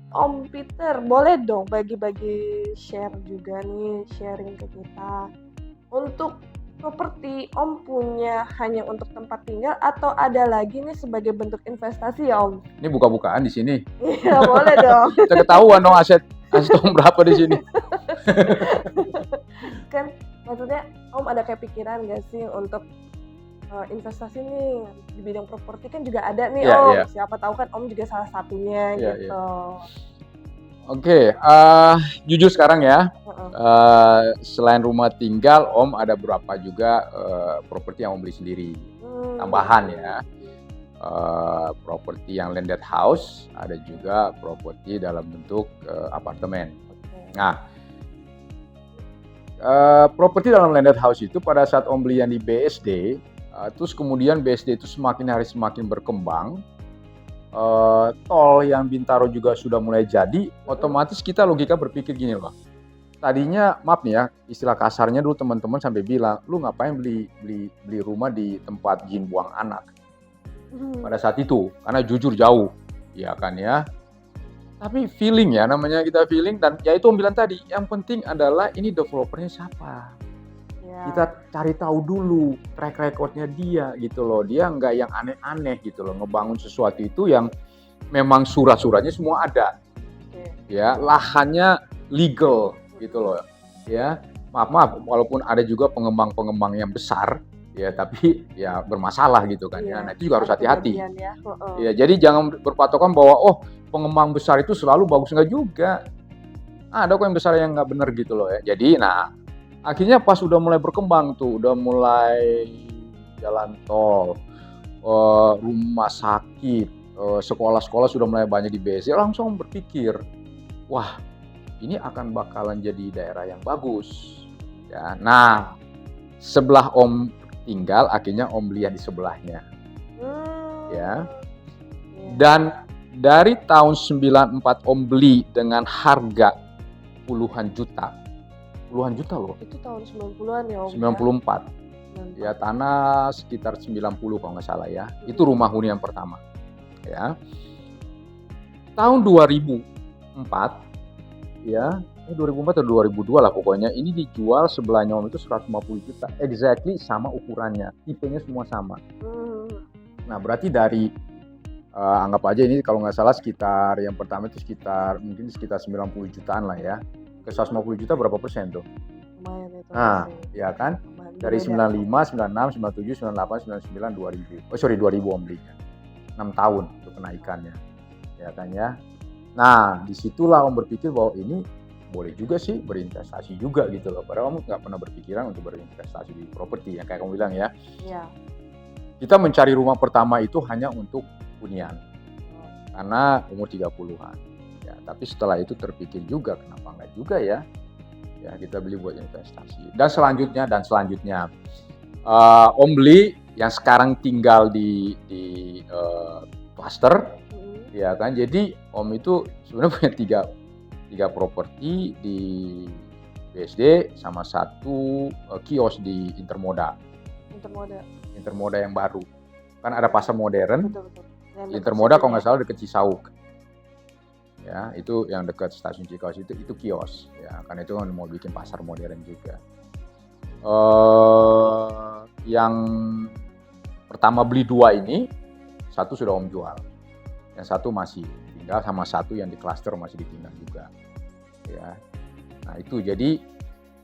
Om Peter, boleh dong bagi-bagi share juga nih, sharing ke kita. Untuk properti, Om punya hanya untuk tempat tinggal atau ada lagi nih sebagai bentuk investasi ya, Om? Ini buka-bukaan di sini. Iya, boleh dong. Bisa ketahuan dong aset Om berapa di sini. Kan maksudnya Om ada kayak pikiran gak sih untuk investasi nih di bidang properti kan juga ada nih Om. Iya. Siapa tahu kan Om juga salah satunya gitu. Oke, jujur sekarang ya, selain rumah tinggal, Om ada berapa juga properti yang Om beli sendiri. Tambahan ya, properti yang landed house, ada juga properti dalam bentuk apartemen. Nah, properti dalam landed house itu pada saat Om beli yang di BSD, terus kemudian BSD itu semakin hari semakin berkembang, tol yang Bintaro juga sudah mulai jadi, otomatis kita logika berpikir gini loh. Tadinya maaf nih ya, istilah kasarnya dulu teman-teman sampai bilang, lu ngapain beli rumah di tempat jin buang anak pada saat itu, karena jujur jauh, ya kan ya. Tapi feeling ya, namanya kita feeling, dan ya itu Om bilang tadi, yang penting adalah ini developernya siapa. Kita cari tahu dulu track recordnya dia gitu loh. Dia nggak yang aneh-aneh gitu loh. Ngebangun sesuatu itu yang memang surat-suratnya semua ada. Ya, lahannya legal gitu loh. Ya, maaf, walaupun ada juga pengembang-pengembang yang besar, ya tapi ya bermasalah gitu kan ya. Nah itu juga harus hati-hati. Ya, jadi jangan berpatokan bahwa oh pengembang besar itu selalu bagus, nggak juga. Ada kok yang besar yang nggak benar gitu loh ya. Jadi akhirnya pas udah mulai berkembang tuh, udah mulai jalan tol, rumah sakit, sekolah-sekolah sudah mulai banyak di BSD, langsung berpikir, wah ini akan bakalan jadi daerah yang bagus. Ya, nah sebelah Om tinggal, akhirnya Om lihat di sebelahnya. Ya. Dan dari tahun 94 Om beli dengan harga puluhan juta loh. Itu tahun 90-an ya Om? 94. Ya, tanah sekitar 90 kalau nggak salah ya. Itu rumah hunian pertama. Ya. Tahun 2004 ya, 2004 atau 2002 lah pokoknya, ini dijual sebelahnya Om itu 150 juta. Exactly sama ukurannya, tipenya semua sama. Nah, berarti dari anggap aja ini kalau nggak salah sekitar yang pertama itu mungkin sekitar 90 jutaan lah ya. Ke 150 juta berapa persen tuh? Lumayan itu. Nah, ya kan? Dari 95, 96, 97, 98, 99, 2000. 2000 Om belinya. 6 tahun untuk kenaikannya. Ya kan ya? Nah, disitulah Om berpikir bahwa ini boleh juga sih berinvestasi juga gitu loh. Padahal Om nggak pernah berpikiran untuk berinvestasi di properti yang kayak kamu bilang ya. Iya. Kita mencari rumah pertama itu hanya untuk hunian. Karena umur 30-an. Ya, tapi setelah itu terpikir juga kenapa enggak juga ya kita beli buat investasi. Dan selanjutnya Om beli yang sekarang tinggal di cluster, ya kan. Jadi Om itu sebenarnya punya tiga properti di BSD sama satu kios di Intermoda yang baru. Kan ada pasar modern. Betul. Intermoda kalau nggak salah dekat Cisauk. Ya, itu yang dekat stasiun Cikaus itu kios ya, karena itu kan mau bikin pasar modern juga. Yang pertama beli 2 ini, satu sudah Om jual, yang satu masih tinggal, sama satu yang di klaster masih ditinggal juga ya. Nah itu jadi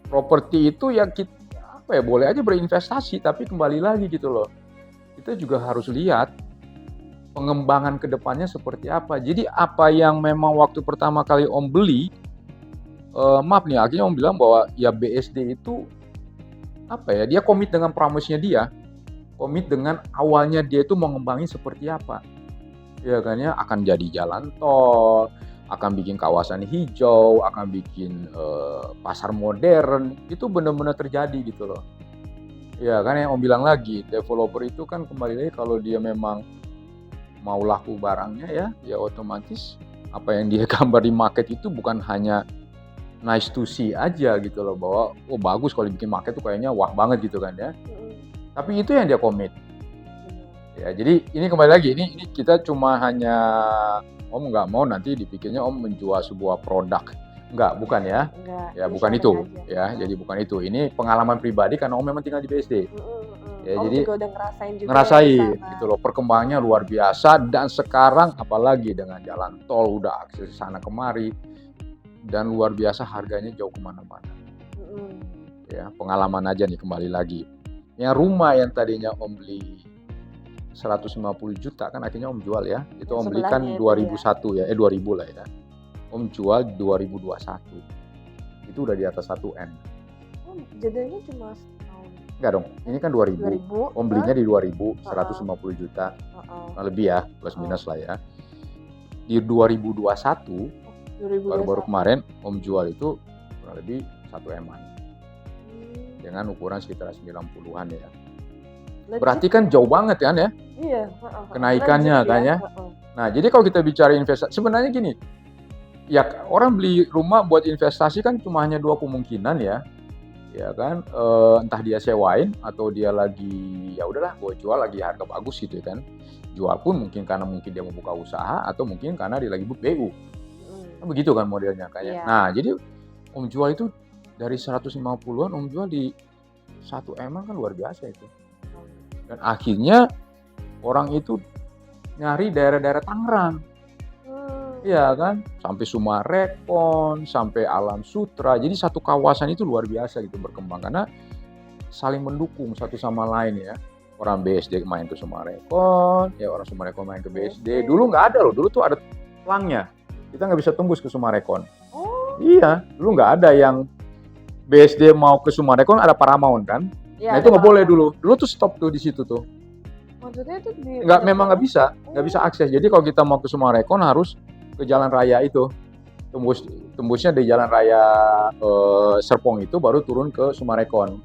properti itu ya kita boleh aja berinvestasi, tapi kembali lagi gitu loh, kita juga harus lihat pengembangan kedepannya seperti apa. Jadi apa yang memang waktu pertama kali Om beli, maaf nih, akhirnya Om bilang bahwa ya BSD itu dia komit dengan promise-nya dia, komit dengan awalnya dia itu mau ngembangin seperti apa. Ya kan ya, akan jadi jalan tol, akan bikin kawasan hijau, akan bikin pasar modern, itu benar-benar terjadi gitu loh. Ya kan yang Om bilang lagi, developer itu kan kembali lagi kalau dia memang mau laku barangnya ya otomatis apa yang dia gambar di market itu bukan hanya nice to see aja gitu loh, bahwa oh bagus kalau bikin market tuh kayaknya wah banget gitu kan ya. Tapi itu yang dia komit. Ya, jadi ini kembali lagi, ini kita cuma hanya Om nggak mau nanti dipikirnya Om menjual sebuah produk. Bukan ya. Enggak, Ya, ini bukan sharing itu. aja. Ya, jadi bukan itu. Ini pengalaman pribadi karena Om memang tinggal di BSD. Ya, Om jadi juga udah ngerasain juga ya di ngerasain sana. gitu loh, perkembangannya luar biasa, dan sekarang apalagi dengan jalan tol udah akses sana kemari dan luar biasa, harganya jauh kemana-mana. Ya, pengalaman aja nih, kembali lagi. Yang rumah yang tadinya Om beli 150 juta kan akhirnya Om jual ya. Itu Yang Om beli kan sebelahnya itu 2001 ya, 2000 lah ya. Om jual 2021. Itu udah di atas 1M. Oh, jadinya cuma setahun. Enggak dong, ini kan 2000. 2000. Om belinya di 2000, 150 juta. Lebih ya, plus minus lah ya. Di 2021, baru-baru kemarin Om jual itu kurang lebih 1M-an. Dengan ukuran sekitar 90-an ya. Berarti kan jauh banget kan ya? Iya. Kenaikannya kan ya. Nah, jadi kalau kita bicara investasi, sebenarnya gini, ya orang beli rumah buat investasi kan cuma hanya dua kemungkinan ya. Ya kan, entah dia sewain atau dia lagi ya udahlah gue jual lagi harga bagus gitu kan. Jual pun mungkin karena dia mau buka usaha atau mungkin karena dia lagi BU. Kan begitu kan modelnya kayaknya. Nah, jadi Om jual itu dari 150-an Om jual di 1M kan luar biasa itu. Dan akhirnya orang itu nyari daerah-daerah Tangerang. Iya kan, sampai Sumarekon, sampai Alam Sutra. Jadi satu kawasan itu luar biasa gitu berkembang karena saling mendukung satu sama lain ya. Orang BSD main ke Sumarekon, ya orang Sumarekon main ke BSD. Dulu nggak ada loh, dulu tuh ada pelangnya. Kita nggak bisa tembus ke Sumarekon. Iya, dulu nggak ada yang BSD mau ke Sumarekon, ada Paramount kan. Nah itu nggak boleh dulu. Dulu tuh stop tuh di situ tuh. Maksudnya itu memang nggak bisa akses. Jadi kalau kita mau ke Sumarekon harus ke jalan raya itu, tembusnya di jalan raya Serpong itu baru turun ke Sumarekon.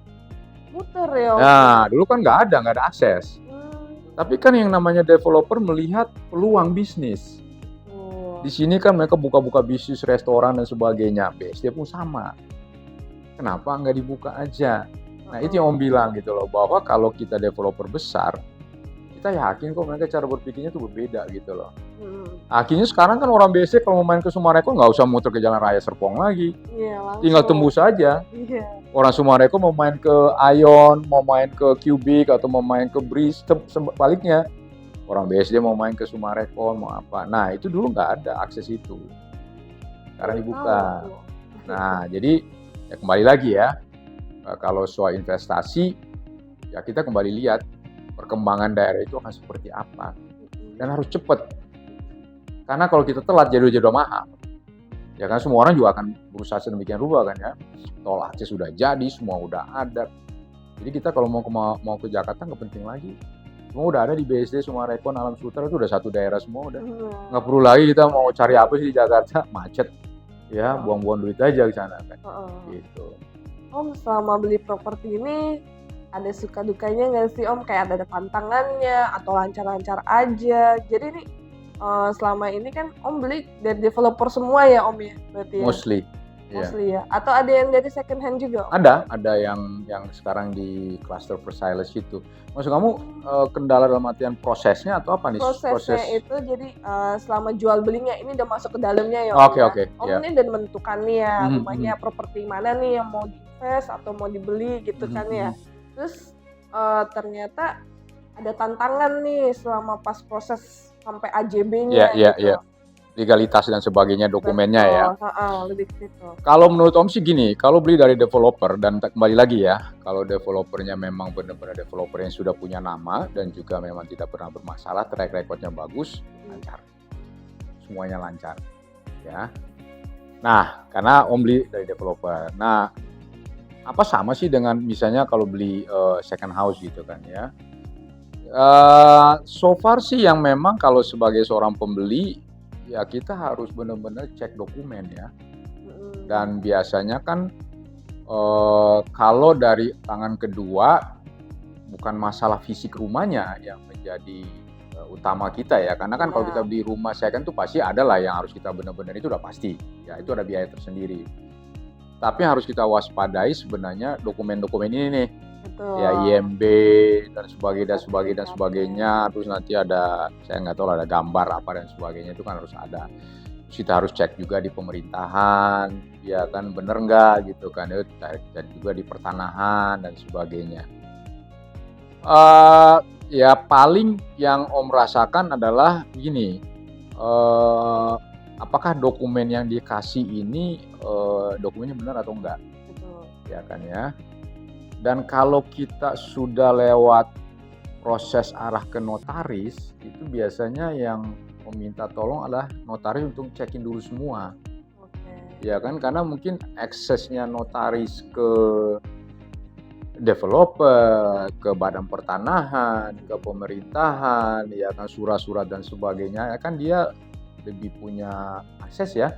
Muter ya. Nah dulu kan nggak ada akses. Tapi kan yang namanya developer melihat peluang bisnis. Di sini kan mereka buka-buka bisnis restoran dan sebagainya. BSD pun sama. Kenapa nggak dibuka aja? Nah itu yang Om bilang gitu loh, bahwa kalau kita developer besar, kita yakin kok mereka cara berpikirnya tuh berbeda gitu loh. Akhirnya sekarang kan orang BSD kalau mau main ke Sumarekon nggak usah muter ke Jalan Raya Serpong lagi. Tinggal tembus aja. Orang Sumarekon mau main ke Ion, mau main ke Cubic, atau mau main ke Breeze, sebaliknya. Orang BSD mau main ke Sumarekon, mau apa. Nah itu dulu nggak ada akses itu. Sekarang dibuka. Nah jadi ya kembali lagi ya. Kalau soal investasi, ya kita kembali lihat perkembangan daerah itu akan seperti apa. Dan harus cepat. Karena kalau kita telat jadi udah mahal. Ya kan semua orang juga akan berusaha sedemikian rupa kan ya. Tol akses sudah jadi, semua udah ada. Jadi kita kalau mau ke Jakarta nggak penting lagi. Semua udah ada di BSD, Sumarekon, Alam Sutra itu udah satu daerah semua udah. Nggak perlu lagi kita mau cari apa sih di Jakarta, macet. Ya, buang-buang duit aja ke sana kan. Gitu. Om selama beli properti ini ada suka dukanya nggak sih Om? Kayak ada pantangannya atau lancar-lancar aja. Jadi ini selama ini kan Om beli dari developer semua ya Om ya? Berarti ya? Mostly ya. Atau ada yang dari second hand juga Om? Ada yang sekarang di cluster Versailles itu. Maksud kamu kendala dalam artian prosesnya atau apa nih? Prosesnya itu jadi selama jual belinya ini udah masuk ke dalamnya ya Om. Oke. Om ini udah menentukan nih ya rumahnya properti mana nih yang mau diinvest atau mau dibeli gitu kan ya. Terus ternyata ada tantangan nih selama pas proses sampai AJB-nya gitu. Legalitas dan sebagainya, dokumennya. Betul, ya. Lebih gitu. Kalau menurut Om sih gini, kalau beli dari developer dan kembali lagi ya, kalau developernya memang benar-benar developer yang sudah punya nama dan juga memang tidak pernah bermasalah, track recordnya bagus, lancar, semuanya lancar, ya. Nah, karena Om beli dari developer. Nah, apa sama sih dengan misalnya kalau beli second house gitu kan ya? So far sih yang memang kalau sebagai seorang pembeli ya kita harus benar-benar cek dokumen ya. Dan biasanya kan kalau dari tangan kedua bukan masalah fisik rumahnya yang menjadi utama kita ya. Karena kan kalau kita beli rumah second tuh pasti ada lah yang harus kita benar-benar, itu udah pasti. Ya itu ada biaya tersendiri. Tapi harus kita waspadai sebenarnya dokumen-dokumen ini nih, Betul. ya IMB dan sebagainya. Terus nanti ada, saya nggak tahu lah, ada gambar apa dan sebagainya, itu kan harus ada. Terus kita harus cek juga di pemerintahan, ya kan bener nggak gitu kan, cek juga di pertanahan dan sebagainya. Ya paling yang Om rasakan adalah begini, apakah dokumen yang dikasih ini dokumennya benar atau enggak, Betul. ya kan ya. Dan kalau kita sudah lewat proses arah ke notaris, itu biasanya yang meminta tolong adalah notaris untuk cekin dulu semua, Oke. ya kan, karena mungkin aksesnya notaris ke developer, ke badan pertanahan, ke pemerintahan, ya kan, surat-surat dan sebagainya, ya kan dia lebih punya akses ya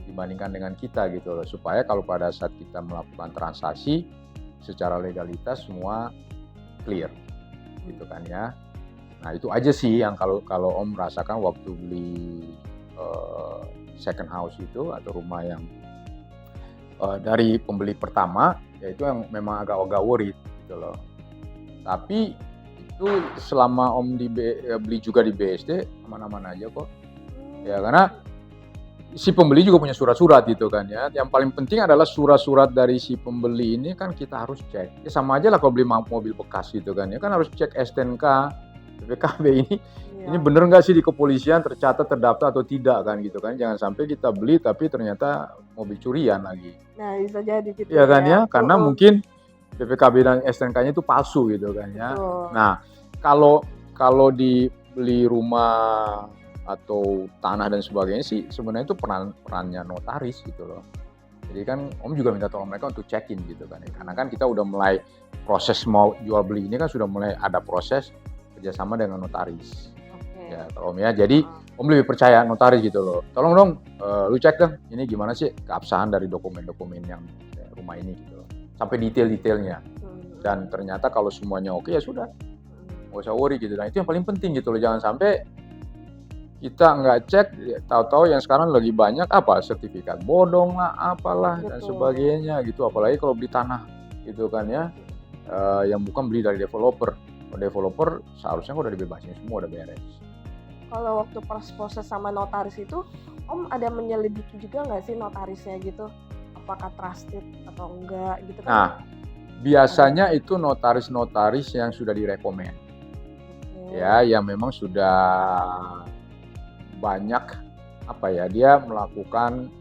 dibandingkan dengan kita gitu loh, supaya kalau pada saat kita melakukan transaksi secara legalitas semua clear gitu kan ya. Nah itu aja sih yang kalau Om rasakan waktu beli second house itu atau rumah yang dari pembeli pertama, ya itu yang memang agak worried gitu loh. Tapi itu selama Om beli juga di BSD aman-aman aja kok. Ya karena si pembeli juga punya surat-surat gitu kan ya. Yang paling penting adalah surat-surat dari si pembeli ini kan kita harus cek. Ya sama aja lah kalau beli mobil bekas gitu kan ya, kan harus cek STNK, BPKB ini bener nggak sih di kepolisian tercatat, terdaftar atau tidak kan gitu kan. Jangan sampai kita beli tapi ternyata mobil curian lagi. Nah bisa jadi gitu ya kan ya, karena mungkin BPKB dan STNK-nya itu palsu gitu kan ya. Nah kalau dibeli rumah atau tanah dan sebagainya sih sebenarnya itu perannya notaris gitu loh. Jadi kan Om juga minta tolong mereka untuk check-in gitu kan ya. Karena kan kita udah mulai proses mau jual beli ini kan sudah mulai ada proses kerjasama dengan notaris. Ya kalau Om ya, jadi Om lebih percaya notaris gitu loh. Tolong dong lu cek dong ini gimana sih keabsahan dari dokumen-dokumen yang rumah ini gitu loh. Sampai detail-detailnya. Dan ternyata kalau semuanya oke ya sudah. Nggak usah worry gitu. Nah itu yang paling penting gitu loh, jangan sampai kita nggak cek, tahu-tahu yang sekarang lagi banyak apa sertifikat bodong lah, apalah dan sebagainya gitu. Apalagi kalau beli tanah gitu kan ya, yang bukan beli dari developer. Kalau developer seharusnya udah dibebasin semua, udah beres. Kalau waktu proses sama notaris itu, Om ada menyelidiki juga nggak sih notarisnya gitu? Apakah trusted atau enggak gitu kan? Nah, biasanya itu notaris-notaris yang sudah direkomend. Ya, yang memang sudah banyak apa ya, dia melakukan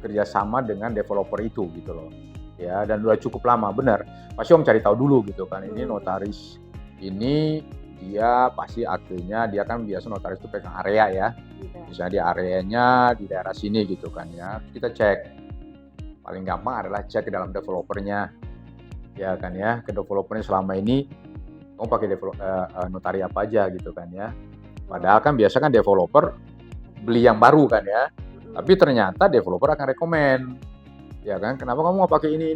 kerjasama dengan developer itu gitu loh ya, dan udah cukup lama. Benar, pasti Om cari tahu dulu gitu kan, ini notaris ini dia pasti akhirnya dia kan biasa notaris itu pegang area ya, misalnya di areanya di daerah sini gitu kan ya. Kita cek, paling gampang adalah cek ke dalam developernya ya kan ya, ke developernya selama ini Om pakai notari apa aja gitu kan ya. Padahal kan biasa kan developer beli yang baru kan ya, tapi ternyata developer akan rekomen, ya kan, kenapa kamu nggak pakai ini.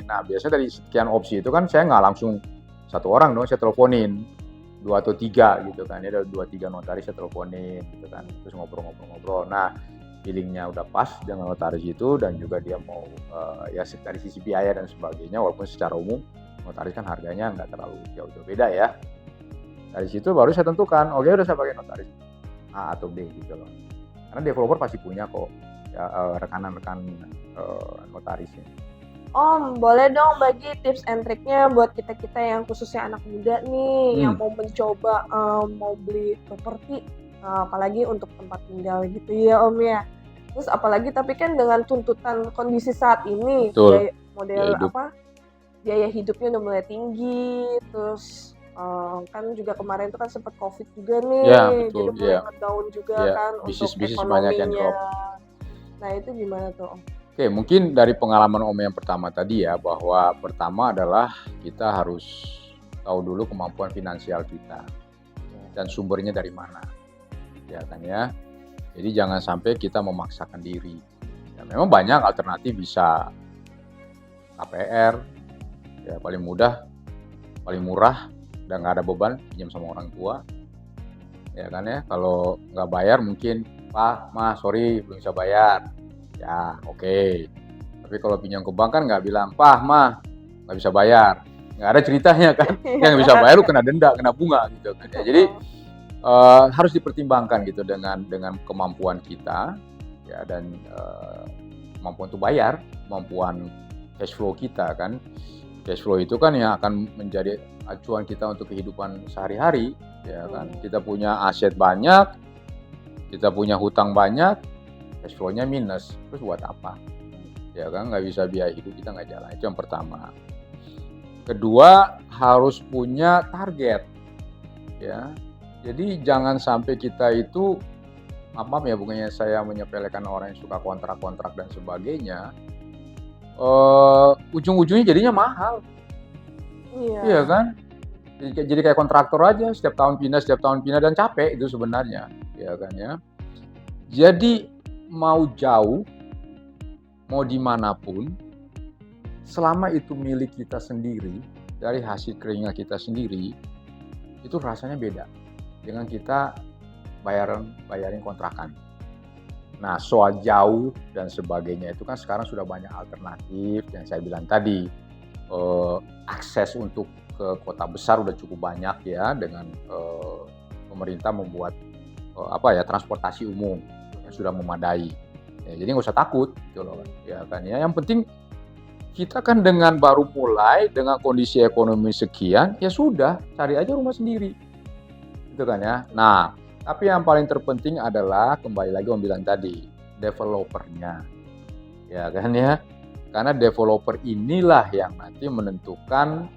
Nah biasanya dari sekian opsi itu kan saya nggak langsung satu orang dong, saya teleponin 2 atau 3 gitu kan ya, ada 2-3 notaris saya teleponin gitu kan, terus ngobrol. Nah feelingnya udah pas dengan notaris itu dan juga dia mau ya dari sisi biaya dan sebagainya, walaupun secara umum notaris kan harganya nggak terlalu jauh-jauh beda ya. Dari situ baru saya tentukan, oke udah saya pakai notaris A atau B gitu loh. Karena developer pasti punya kok ya, rekan-rekan notarisnya. Om, boleh dong bagi tips and triknya buat kita-kita yang khususnya anak muda nih, yang mau mencoba mau beli properti, apalagi untuk tempat tinggal gitu ya Om ya. Terus apalagi tapi kan dengan tuntutan kondisi saat ini, biaya hidupnya udah mulai tinggi, terus kan juga kemarin itu kan sempat COVID juga nih, jadi mulai ngedown juga kan untuk ekonominya. Nah itu gimana tuh Om? Oke, mungkin dari pengalaman Om yang pertama tadi ya, bahwa pertama adalah kita harus tahu dulu kemampuan finansial kita dan sumbernya dari mana, ya kan ya. Jadi jangan sampai kita memaksakan diri. Ya, memang banyak alternatif, bisa KPR, ya paling mudah, paling murah, dan nggak ada beban, pinjam sama orang tua, ya kan ya. Kalau nggak bayar mungkin, Pak, Ma, sorry belum bisa bayar, ya oke. Tapi kalau pinjam ke bank kan nggak bilang, "Pah, mah, nggak bisa bayar." Nggak ada ceritanya kan. Yang bisa bayar lu kena denda, kena bunga gitu kan ya. Jadi harus dipertimbangkan gitu dengan kemampuan kita ya, dan kemampuan untuk bayar, kemampuan cash flow kita kan. Cash flow itu kan yang akan menjadi acuan kita untuk kehidupan sehari-hari ya kan. Kita punya aset banyak, kita punya hutang banyak, cash flow-nya minus, terus buat apa? Ya kan, nggak bisa biaya hidup kita nggak jalan. Itu yang pertama. Kedua, harus punya target ya. Jadi jangan sampai kita itu, maaf ya, bukannya saya menyepelekan orang yang suka kontrak-kontrak dan sebagainya, ujung-ujungnya jadinya mahal. Iya kan? Jadi kayak kontraktor aja, setiap tahun pindah dan capek itu sebenarnya, ya kan ya. Jadi mau jauh, mau dimanapun, selama itu milik kita sendiri, dari hasil keringat kita sendiri, itu rasanya beda dengan kita bayarin kontrakan. Nah, soal jauh dan sebagainya itu kan sekarang sudah banyak alternatif yang saya bilang tadi. Akses untuk ke kota besar udah cukup banyak ya, dengan pemerintah membuat transportasi umum yang sudah memadai. Ya, jadi nggak usah takut gitu loh ya kan ya. Yang penting kita kan dengan baru mulai dengan kondisi ekonomi sekian, ya sudah cari aja rumah sendiri gitu kan ya. Nah, tapi yang paling terpenting adalah kembali lagi Om bilang tadi, developernya ya kan ya. Karena developer inilah yang nanti menentukan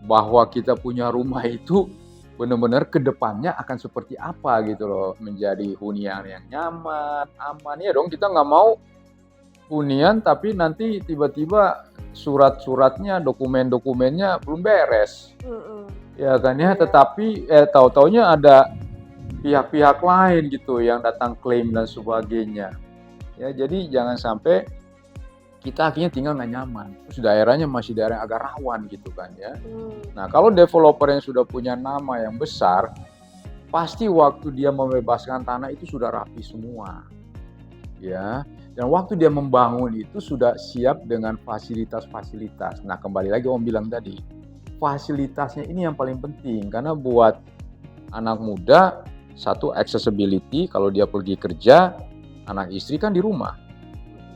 bahwa kita punya rumah itu benar-benar ke depannya akan seperti apa gitu loh. Menjadi hunian yang nyaman, aman. Ya dong, kita nggak mau hunian tapi nanti tiba-tiba surat-suratnya, dokumen-dokumennya belum beres. Ya kan ya, tetapi tahu-taunya ada pihak-pihak lain gitu yang datang klaim dan sebagainya. Ya, jadi jangan sampai kita akhirnya tinggal nggak nyaman, terus daerahnya masih daerah yang agak rawan gitu kan ya. Nah, kalau developer yang sudah punya nama yang besar, pasti waktu dia membebaskan tanah itu sudah rapi semua, ya. Dan waktu dia membangun itu sudah siap dengan fasilitas-fasilitas. Nah, kembali lagi Om bilang tadi, fasilitasnya ini yang paling penting, karena buat anak muda, satu accessibility, kalau dia pergi kerja, anak istri kan di rumah,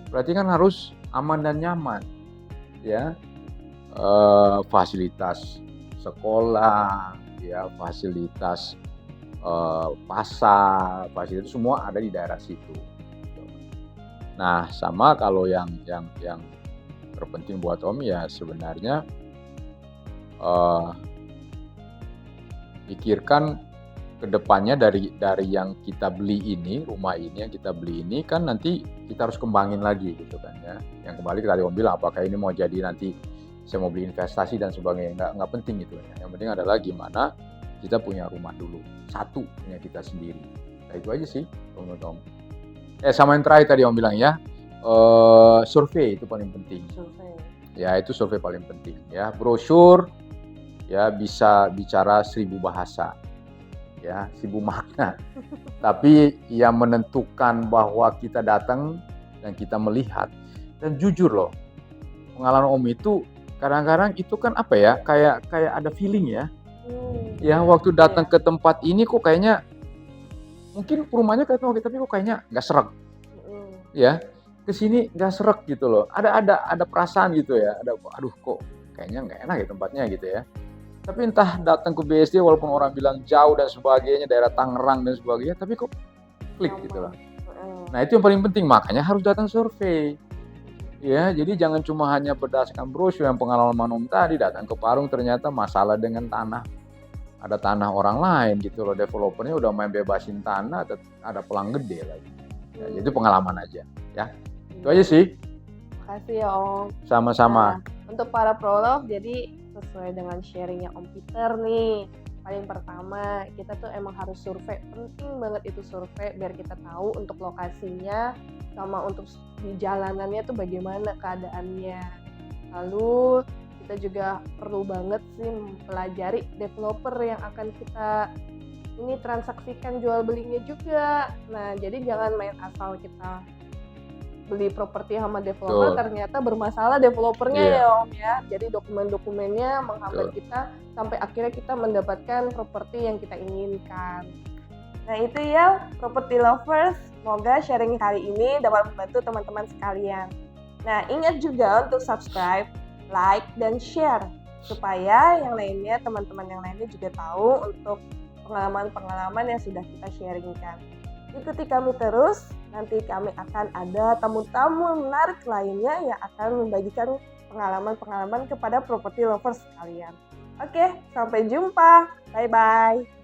berarti kan harus aman dan nyaman ya. Fasilitas sekolah ya, fasilitas pasar, fasilitas semua ada di daerah situ. Nah, sama kalau yang terpenting buat Om ya sebenarnya pikirkan kedepannya dari yang kita beli ini, rumah ini yang kita beli ini kan nanti kita harus kembangin lagi gitu kan ya. Yang kembali tadi Om bilang, apakah ini mau jadi nanti saya mau beli investasi dan sebagainya, nggak penting gitu ya. Yang penting adalah gimana kita punya rumah dulu, satu punya kita sendiri. Nah, itu aja sih Om. Sama yang terakhir tadi Om bilang ya, survei itu paling penting. Ya, itu survei paling penting ya. Brosur ya bisa bicara 1000 bahasa. Ya, 1000 makna. Tapi yang menentukan bahwa kita datang dan kita melihat, dan jujur loh, pengalaman Om itu kadang-kadang itu kan apa ya, kayak ada feeling ya. Ya, waktu datang ke tempat ini kok kayaknya mungkin rumahnya kayak oke, tapi kok kayaknya nggak sreg. Ya, kesini nggak sreg gitu loh. Ada perasaan gitu ya. Aduh kok kayaknya nggak enak ya tempatnya gitu ya. Tapi entah datang ke BSD walaupun orang bilang jauh dan sebagainya, daerah Tangerang dan sebagainya, tapi kok klik gitu loh. Nah, itu yang paling penting, makanya harus datang survei. Ya, jadi jangan cuma hanya berdasarkan brosur yang pengalaman Om tadi, datang ke Parung ternyata masalah dengan tanah. Ada tanah orang lain gitu loh, developernya udah main bebasin tanah, ada pelang gede lagi. Ya, jadi pengalaman aja ya. Itu aja sih. Makasih ya Om. Sama-sama. Nah, untuk para prolog, jadi sesuai dengan sharingnya Om Peter nih, paling pertama kita tuh emang harus survei, penting banget itu survei biar kita tahu untuk lokasinya sama untuk di jalanannya tuh bagaimana keadaannya. Lalu kita juga perlu banget sih mempelajari developer yang akan kita ini transaksikan jual belinya juga. Nah, jadi jangan main asal kita beli properti sama developer, Betul. ternyata bermasalah developernya Iya. ya Om ya. Jadi dokumen-dokumennya menghambat Betul. kita sampai akhirnya kita mendapatkan properti yang kita inginkan. Nah itu ya property lovers, semoga sharing kali ini dapat membantu teman-teman sekalian. Nah ingat juga untuk subscribe, like, dan share supaya yang lainnya, teman-teman yang lainnya juga tahu untuk pengalaman-pengalaman yang sudah kita sharingkan. Ikuti kami terus, nanti kami akan ada tamu-tamu menarik lainnya yang akan membagikan pengalaman-pengalaman kepada property lovers sekalian. Oke, sampai jumpa. Bye-bye.